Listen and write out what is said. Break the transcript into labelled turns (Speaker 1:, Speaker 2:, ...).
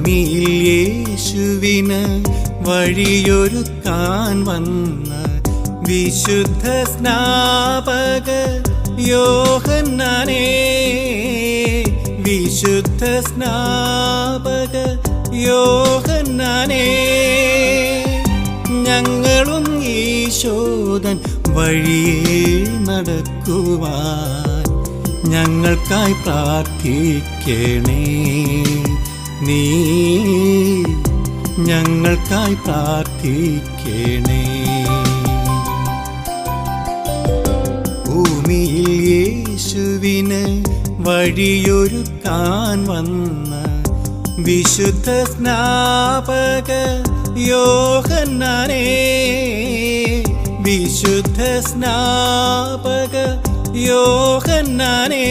Speaker 1: ഭൂമിയിൽ യേശുവിന് വഴിയൊരുക്കാൻ വന്ന വിശുദ്ധ സ്നാപക യോഹന്നാനേ, വിശുദ്ധ സ്നാപക യോഹന്നാനേ, ഞങ്ങളും ഈശോദൻ വഴിയേ നടക്കുവാൻ ഞങ്ങൾക്കായി പ്രാർത്ഥിക്കണേ. നീ ഞങ്ങൾക്കായി പ്രാർത്ഥിക്കണേ. ഭൂമിയിൽ യേശുവിന് വഴിയൊരുക്കാൻ വന്ന വിശുദ്ധ സ്നാപക യോഹന്നാനേ, വിശുദ്ധ സ്നാപക യോഹന്നാനേ.